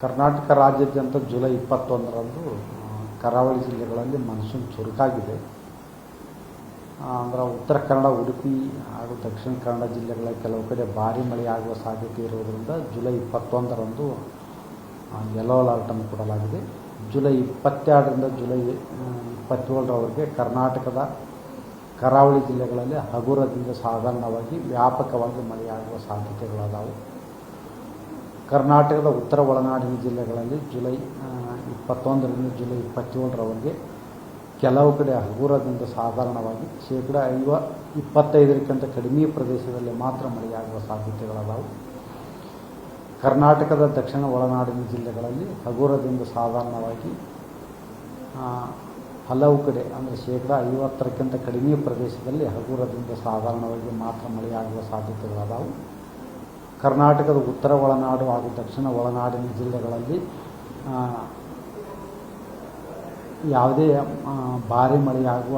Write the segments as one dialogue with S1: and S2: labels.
S1: ಕರ್ನಾಟಕ ರಾಜ್ಯಾದ್ಯಂತ ಜುಲೈ 21ರಂದು ಕರಾವಳಿ ಜಿಲ್ಲೆಗಳಲ್ಲಿ ಮಾನ್ಸೂನ್ ಚುರುಕಾಗಿದೆ. ಅಂದರೆ ಉತ್ತರ ಕನ್ನಡ, ಉಡುಪಿ ಹಾಗೂ ದಕ್ಷಿಣ ಕನ್ನಡ ಜಿಲ್ಲೆಗಳ ಕೆಲವು ಕಡೆ ಭಾರೀ ಮಳೆಯಾಗುವ ಸಾಧ್ಯತೆ ಇರುವುದರಿಂದ ಜುಲೈ 21ರಂದು ಯೆಲ್ಲೋ ಅಲರ್ಟನ್ನು ಕೊಡಲಾಗಿದೆ. ಜುಲೈ 22ರಿಂದ ಜುಲೈ 27ರವರೆಗೆ ಕರ್ನಾಟಕದ ಕರಾವಳಿ ಜಿಲ್ಲೆಗಳಲ್ಲಿ ಹಗುರದಿಂದ ಸಾಧಾರಣವಾಗಿ ವ್ಯಾಪಕವಾಗಿ ಮಳೆಯಾಗುವ ಸಾಧ್ಯತೆಗಳಾದವು. ಕರ್ನಾಟಕದ ಉತ್ತರ ಒಳನಾಡಿನ ಜಿಲ್ಲೆಗಳಲ್ಲಿ ಜುಲೈ 21ರಿಂದ ಜುಲೈ 27ರವರೆಗೆ ಕೆಲವು ಕಡೆ ಹಗುರದಿಂದ ಸಾಧಾರಣವಾಗಿ ಶೇಕಡ 25ಕ್ಕಿಂತ ಕಡಿಮೆ ಪ್ರದೇಶದಲ್ಲಿ ಮಾತ್ರ ಮಳೆಯಾಗುವ ಸಾಧ್ಯತೆಗಳಾದವು. ಕರ್ನಾಟಕದ ದಕ್ಷಿಣ ಒಳನಾಡಿನ ಜಿಲ್ಲೆಗಳಲ್ಲಿ ಹಗುರದಿಂದ ಸಾಧಾರಣವಾಗಿ ಹಲವು ಕಡೆ ಅಂದರೆ ಶೇಕಡ 50ಕ್ಕಿಂತ ಕಡಿಮೆ ಪ್ರದೇಶದಲ್ಲಿ ಹಗುರದಿಂದ ಸಾಧಾರಣವಾಗಿ ಮಾತ್ರ ಮಳೆಯಾಗುವ ಸಾಧ್ಯತೆಗಳಾದವು. ಕರ್ನಾಟಕದ ಉತ್ತರ ಒಳನಾಡು ಹಾಗೂ ದಕ್ಷಿಣ ಒಳನಾಡಿನ ಜಿಲ್ಲೆಗಳಲ್ಲಿ ಯಾವುದೇ ಭಾರೀ ಮಳೆಯಾಗುವ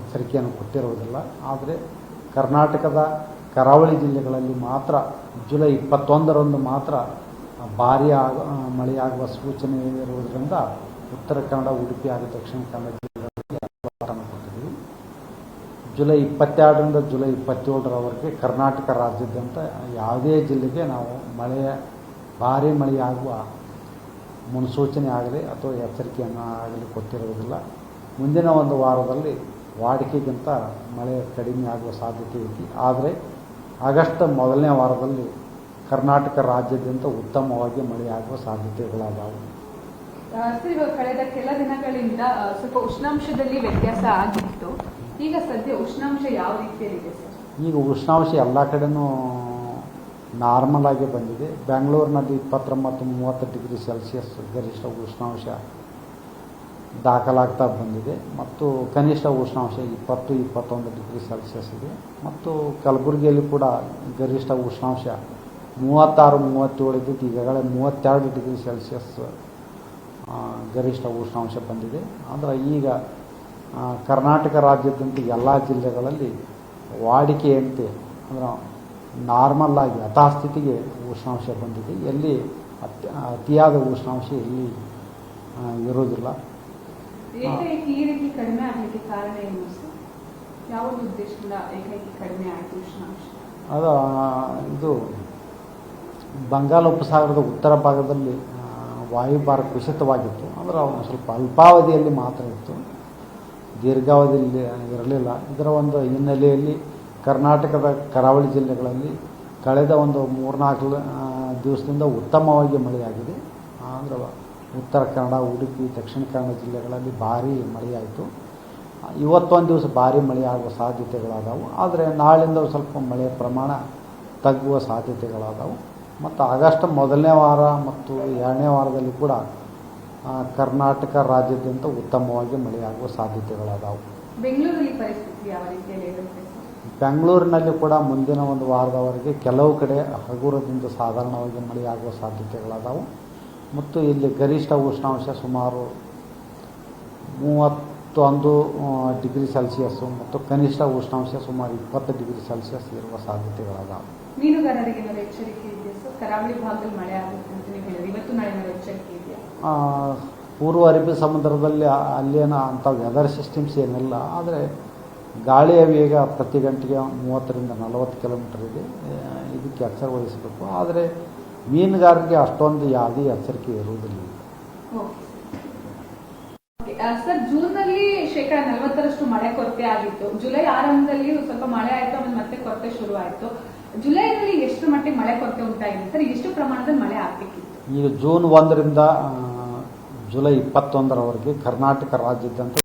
S1: ಎಚ್ಚರಿಕೆಯನ್ನು ಕೊಟ್ಟಿರುವುದಿಲ್ಲ. ಆದರೆ ಕರ್ನಾಟಕದ ಕರಾವಳಿ ಜಿಲ್ಲೆಗಳಲ್ಲಿ ಮಾತ್ರ ಜುಲೈ 21ರಂದು ಮಾತ್ರ ಭಾರೀ ಮಳೆಯಾಗುವ ಸೂಚನೆ ಇರುವುದರಿಂದ ಉತ್ತರ ಕನ್ನಡ, ಉಡುಪಿ ಹಾಗೂ ದಕ್ಷಿಣ ಕನ್ನಡ ಜಿಲ್ಲೆಗಳಲ್ಲಿ ಅಲರ್ಟನ್ನು ಕೊಟ್ಟಿದ್ದೀವಿ. ಜುಲೈ 22ರಿಂದ ಜುಲೈ 27ರವರೆಗೆ ಕರ್ನಾಟಕ ರಾಜ್ಯಾದ್ಯಂತ ಯಾವುದೇ ಜಿಲ್ಲೆಗೆ ನಾವು ಭಾರೀ ಮಳೆಯಾಗುವ ಮುನ್ಸೂಚನೆ ಆಗಲಿ ಅಥವಾ ಎಚ್ಚರಿಕೆಯನ್ನು ಆಗಲಿ ಕೊಟ್ಟಿರುವುದಿಲ್ಲ. ಮುಂದಿನ ಒಂದು ವಾರದಲ್ಲಿ ವಾಡಿಕೆಗಿಂತ ಮಳೆ ಕಡಿಮೆ ಆಗುವ ಸಾಧ್ಯತೆ ಐತಿ. ಆದರೆ ಆಗಸ್ಟ್ ಮೊದಲನೇ ವಾರದಲ್ಲಿ ಕರ್ನಾಟಕ ರಾಜ್ಯಾದ್ಯಂತ ಉತ್ತಮವಾಗಿ ಮಳೆಯಾಗುವ ಸಾಧ್ಯತೆಗಳಾದವು.
S2: ಕಳೆದ ಕೆಲ ದಿನಗಳಿಂದ ಸ್ವಲ್ಪ ಉಷ್ಣಾಂಶದಲ್ಲಿ ವ್ಯತ್ಯಾಸ ಆಗಿತ್ತು. ಈಗ ಸದ್ಯ ಉಷ್ಣಾಂಶ ಯಾವ ರೀತಿಯಲ್ಲಿದೆ ಸರ್?
S1: ಈಗ ಉಷ್ಣಾಂಶ ಎಲ್ಲ ಕಡೆನೂ ನಾರ್ಮಲ್ ಆಗಿ ಬಂದಿದೆ. ಬೆಂಗಳೂರಿನಲ್ಲಿ 29-30 ಡಿಗ್ರಿ ಸೆಲ್ಸಿಯಸ್ ಗರಿಷ್ಠ ಉಷ್ಣಾಂಶ ದಾಖಲಾಗ್ತಾ ಬಂದಿದೆ ಮತ್ತು ಕನಿಷ್ಠ ಉಷ್ಣಾಂಶ 20-21 ಡಿಗ್ರಿ ಸೆಲ್ಸಿಯಸ್ ಇದೆ. ಮತ್ತು ಕಲಬುರಗಿಯಲ್ಲಿ ಕೂಡ ಗರಿಷ್ಠ ಉಷ್ಣಾಂಶ 36-37 ಇದ್ದು ಈಗಾಗಲೇ 32 ಡಿಗ್ರಿ ಸೆಲ್ಸಿಯಸ್ ಗರಿಷ್ಠ ಉಷ್ಣಾಂಶ ಬಂದಿದೆ. ಅಂದರೆ ಈಗ ಕರ್ನಾಟಕ ರಾಜ್ಯಾದ್ಯಂತ ಎಲ್ಲ ಜಿಲ್ಲೆಗಳಲ್ಲಿ ವಾಡಿಕೆಯಂತೆ ಅಂದರೆ ನಾರ್ಮಲ್ ಆಗಿ ಯಥಾಸ್ಥಿತಿಗೆ ಉಷ್ಣಾಂಶ ಬಂದಿದೆ. ಎಲ್ಲಿ ಅತಿಯಾದ ಉಷ್ಣಾಂಶ ಎಲ್ಲಿ ಇರೋದಿಲ್ಲ.
S2: ಏಕೈಕಿ ಈ ರೀತಿ ಕಡಿಮೆ ಆಗಲಿಕ್ಕೆ ಕಾರಣ ಏನು ಸರ್? ಯಾವ ಉದ್ದೇಶದಿಂದ ಏಕೈಕಿ ಕಡಿಮೆ ಆಯಿತು ಉಷ್ಣಾಂಶ?
S1: ಇದು ಬಂಗಾಳ ಉಪಸಾಗರದ ಉತ್ತರ ಭಾಗದಲ್ಲಿ ವಾಯುಭಾರ ಕುಸಿತವಾಗಿತ್ತು. ಅಂದರೆ ಒಂದು ಸ್ವಲ್ಪ ಅಲ್ಪಾವಧಿಯಲ್ಲಿ ಮಾತ್ರ ಇತ್ತು, ದೀರ್ಘಾವಧಿಯಲ್ಲಿ ಇರಲಿಲ್ಲ. ಇದರ ಒಂದು ಹಿನ್ನೆಲೆಯಲ್ಲಿ ಕರ್ನಾಟಕದ ಕರಾವಳಿ ಜಿಲ್ಲೆಗಳಲ್ಲಿ ಕಳೆದ ಒಂದು 3-4 ದಿವಸದಿಂದ ಉತ್ತಮವಾಗಿ ಮಳೆಯಾಗಿದೆ. ಅಂದರೆ ಉತ್ತರ ಕನ್ನಡ, ಉಡುಪಿ, ದಕ್ಷಿಣ ಕನ್ನಡ ಜಿಲ್ಲೆಗಳಲ್ಲಿ ಭಾರೀ ಮಳೆಯಾಯಿತು. ಇವತ್ತೊಂದು ದಿವಸ ಭಾರೀ ಮಳೆಯಾಗುವ ಸಾಧ್ಯತೆಗಳಾದವು. ಆದರೆ ನಾಳಿಂದ ಸ್ವಲ್ಪ ಮಳೆಯ ಪ್ರಮಾಣ ತಗ್ಗುವ ಸಾಧ್ಯತೆಗಳಾದವು. ಮತ್ತು ಆಗಸ್ಟ್ ಮೊದಲನೇ ವಾರ ಮತ್ತು 2ನೇ ವಾರದಲ್ಲಿ ಕೂಡ ಕರ್ನಾಟಕ ರಾಜ್ಯಾದ್ಯಂತ ಉತ್ತಮವಾಗಿ ಮಳೆಯಾಗುವ ಸಾಧ್ಯತೆಗಳಾದವು.
S2: ಬೆಂಗಳೂರಲ್ಲಿ ಪರಿಸ್ಥಿತಿ ಯಾವ ರೀತಿಯಲ್ಲಿ ಇರುತ್ತೆ?
S1: ಬೆಂಗಳೂರಿನಲ್ಲಿ ಕೂಡ ಮುಂದಿನ ಒಂದು ವಾರದವರೆಗೆ ಕೆಲವು ಕಡೆ ಹಗುರದಿಂದ ಸಾಧಾರಣವಾಗಿ ಮಳೆಯಾಗುವ ಸಾಧ್ಯತೆಗಳಾದವು. ಮತ್ತು ಇಲ್ಲಿ ಗರಿಷ್ಠ ಉಷ್ಣಾಂಶ ಸುಮಾರು 31 ಡಿಗ್ರಿ ಸೆಲ್ಸಿಯಸ್ಸು ಮತ್ತು ಕನಿಷ್ಠ ಉಷ್ಣಾಂಶ ಸುಮಾರು 20 ಡಿಗ್ರಿ ಸೆಲ್ಸಿಯಸ್ ಇರುವ ಸಾಧ್ಯತೆಗಳಾದವು.
S2: ಮೀನುಗಾರರಿಗೆ ಎಚ್ಚರಿಕೆ ಇದೆಯಾ ಸರ್? ಕರಾವಳಿ ಭಾಗದಲ್ಲಿ ಮಳೆ ಆಗುತ್ತೆ ಅಂತ ನೀವು ಹೇಳಿದ್ರೆ ಇವತ್ತು ನಾಳೆ ಎಚ್ಚರಿಕೆ ಇದೆಯಾ?
S1: ಪೂರ್ವ ಅರಬ್ಬಿ ಸಮುದ್ರದಲ್ಲಿ ಅಲ್ಲೇನೋ ಅಂಥ ವೆದರ್ ಸಿಸ್ಟಮ್ಸ್ ಏನಿಲ್ಲ. ಆದರೆ ಗಾಳಿಯ ವೇಗ ಪ್ರತಿ ಗಂಟೆಗೆ 30ರಿಂದ 40 ಕಿಲೋಮೀಟರ್ ಇದೆ. ಇದಕ್ಕೆ ಎಚ್ಚರ ವಹಿಸಬೇಕು. ಆದರೆ ಮೀನುಗಾರರಿಗೆ ಅಷ್ಟೊಂದು ಯಾವುದೇ ಎಚ್ಚರಿಕೆ ಇರುವುದಿಲ್ಲ.
S2: ಸರ್, ಜೂನ್ನಲ್ಲಿ ಶೇಕಡ 40ರಷ್ಟು ಮಳೆ ಕೊರತೆ ಆಗಿತ್ತು. ಜುಲೈ ಆರಂಭದಲ್ಲಿ ಸ್ವಲ್ಪ ಮಳೆ ಆಯಿತು, ಆಮೇಲೆ ಮತ್ತೆ ಕೊರತೆ ಶುರು ಆಯಿತು. ಜುಲೈನಲ್ಲಿ ಎಷ್ಟು ಮಟ್ಟಿಗೆ ಮಳೆ ಕೊರತೆ ಉಂಟಾಗಿದೆ ಸರ್? ಎಷ್ಟು ಪ್ರಮಾಣದಲ್ಲಿ ಮಳೆ ಆಗಬೇಕಿತ್ತು?
S1: ಈಗ ಜೂನ್ 1ರಿಂದ ಜುಲೈ 21ರವರೆಗೆ ಕರ್ನಾಟಕ ರಾಜ್ಯಾದ್ಯಂತ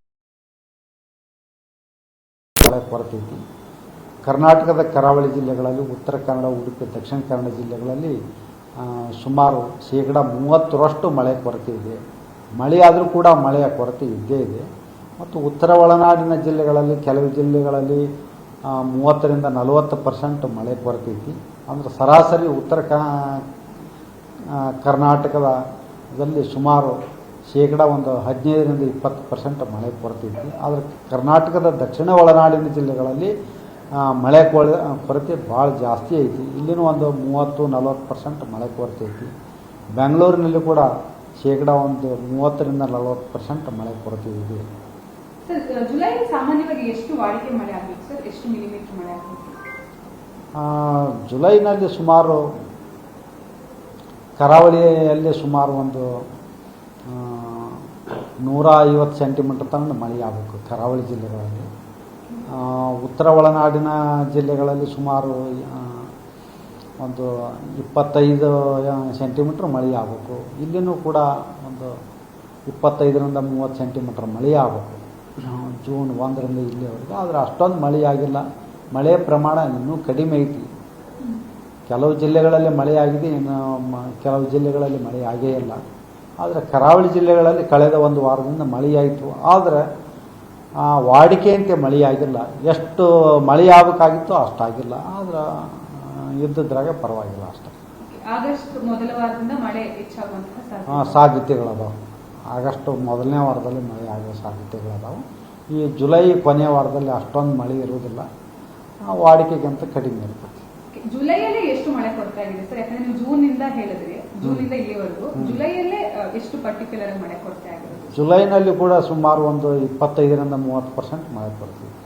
S1: ಮಳೆ ಕೊರತೆ ಐತಿ. ಕರ್ನಾಟಕದ ಕರಾವಳಿ ಜಿಲ್ಲೆಗಳಲ್ಲಿ ಉತ್ತರ ಕನ್ನಡ, ಉಡುಪಿ, ದಕ್ಷಿಣ ಕನ್ನಡ ಜಿಲ್ಲೆಗಳಲ್ಲಿ ಸುಮಾರು ಶೇಕಡ 30ರಷ್ಟು ಮಳೆ ಕೊರತೆ ಇದೆ. ಮಳೆಯಾದರೂ ಕೂಡ ಮಳೆಯ ಕೊರತೆ ಇದ್ದೇ ಇದೆ. ಮತ್ತು ಉತ್ತರ ಒಳನಾಡಿನ ಜಿಲ್ಲೆಗಳಲ್ಲಿ ಕೆಲವು ಜಿಲ್ಲೆಗಳಲ್ಲಿ 30ರಿಂದ 40% ಮಳೆ ಕೊರತೆ ಐತಿ. ಅಂದರೆ ಸರಾಸರಿ ಉತ್ತರ ಕರ್ನಾಟಕದಲ್ಲಿ ಸುಮಾರು ಶೇಕಡ ಒಂದು 15ರಿಂದ 20% ಮಳೆ ಕೊರತೆ ಐತಿ. ಆದರೆ ಕರ್ನಾಟಕದ ದಕ್ಷಿಣ ಒಳನಾಡಿನ ಜಿಲ್ಲೆಗಳಲ್ಲಿ ಮಳೆ ಕೊರತೆ ಭಾಳ ಜಾಸ್ತಿ ಐತಿ. ಇಲ್ಲಿನೂ ಒಂದು 30-40% ಮಳೆ ಕೊರತೆ ಐತಿ. ಬೆಂಗಳೂರಿನಲ್ಲಿ ಕೂಡ ಶೇಕಡ ಒಂದು 30-40% ಮಳೆ ಕೊರತೆ ಇದೆ.
S2: ಸರ್ ಜುಲೈ ಸಾಮಾನ್ಯವಾಗಿ ಎಷ್ಟು ವಾಡಿಕೆ ಮಳೆ ಆಗಬೇಕು ಸರ್? ಎಷ್ಟು ಮಿಲಿಮೀಟರ್ ಮಳೆ ಆಗಬೇಕು?
S1: ಜುಲೈನಲ್ಲಿ ಸುಮಾರು ಕರಾವಳಿಯಲ್ಲಿ ಸುಮಾರು ಒಂದು 150 ಸೆಂಟಿಮೀಟರ್ ತನಕ ಮಳೆ ಆಗಬೇಕು ಕರಾವಳಿ ಜಿಲ್ಲೆಗಳಲ್ಲಿ. ಉತ್ತರ ಒಳನಾಡಿನ ಜಿಲ್ಲೆಗಳಲ್ಲಿ ಸುಮಾರು ಒಂದು 25 ಸೆಂಟಿಮೀಟ್ರ್ ಮಳೆ ಆಗಬೇಕು. ಇಲ್ಲಿನೂ ಕೂಡ ಒಂದು 25-30 ಸೆಂಟಿಮೀಟ್ರ್ ಮಳೆ ಆಗಬೇಕು ಜೂನ್ 1ರಿಂದ ಇಲ್ಲಿವರೆಗೆ. ಆದರೆ ಅಷ್ಟೊಂದು ಮಳೆ ಆಗಿಲ್ಲ. ಮಳೆ ಪ್ರಮಾಣ ಇನ್ನೂ ಕಡಿಮೆ ಐತಿ. ಕೆಲವು ಜಿಲ್ಲೆಗಳಲ್ಲಿ ಮಳೆ ಆಗಿದೆ, ಇನ್ನು ಕೆಲವು ಜಿಲ್ಲೆಗಳಲ್ಲಿ ಮಳೆ ಆಗೇ ಇಲ್ಲ. ಆದರೆ ಕರಾವಳಿ ಜಿಲ್ಲೆಗಳಲ್ಲಿ ಕಳೆದ ಒಂದು ವಾರದಿಂದ ಮಳೆಯಾಯಿತು. ಆದರೆ ವಾಡಿಕೆಯಂತೆ ಮಳೆಯಾಗಿಲ್ಲ. ಎಷ್ಟು ಮಳೆ ಆಗಬೇಕಾಗಿತ್ತು ಅಷ್ಟಾಗಿಲ್ಲ. ಆದರೆ ಇದ್ದಿದ್ರಾಗ ಪರವಾಗಿಲ್ಲ ಅಷ್ಟೇ.
S2: ಆಗಸ್ಟ್ ಮೊದಲ ವಾರದಿಂದ ಮಳೆ ಹೆಚ್ಚಾಗುವಂತಹ
S1: ಸಾಧ್ಯತೆಗಳದಾವೆ. ಆಗಸ್ಟ್ ಮೊದಲನೇ ವಾರದಲ್ಲಿ ಮಳೆ ಆಗೋ ಸಾಧ್ಯತೆಗಳದಾವೆ. ಈ ಜುಲೈ ಕೊನೆಯ ವಾರದಲ್ಲಿ ಅಷ್ಟೊಂದು ಮಳೆ ಇರುವುದಿಲ್ಲ, ವಾಡಿಕೆಗಿಂತ ಕಡಿಮೆ ಇರ್ತದೆ.
S2: ಜುಲೈಯಲ್ಲೇ ಎಷ್ಟು ಮಳೆ ಕೊರತೆ ಆಗಿದೆ ಸರ್? ಯಾಕಂದ್ರೆ ನೀವು ಜೂನ್ ಇಂದ ಹೇಳಿದ್ರಿ, ಜೂನಿಂದ ಇಲ್ಲಿವರೆಗೂ ಜುಲೈಯಲ್ಲೇ ಎಷ್ಟು ಪರ್ಟಿಕ್ಯುಲರ್ ಮಳೆ ಕೊರತೆ ಆಗಿದೆ?
S1: ಜುಲೈನಲ್ಲಿ ಕೂಡ ಸುಮಾರು ಒಂದು 25-30% ಮಳೆ ಕೊರತೆ ಇದೆ.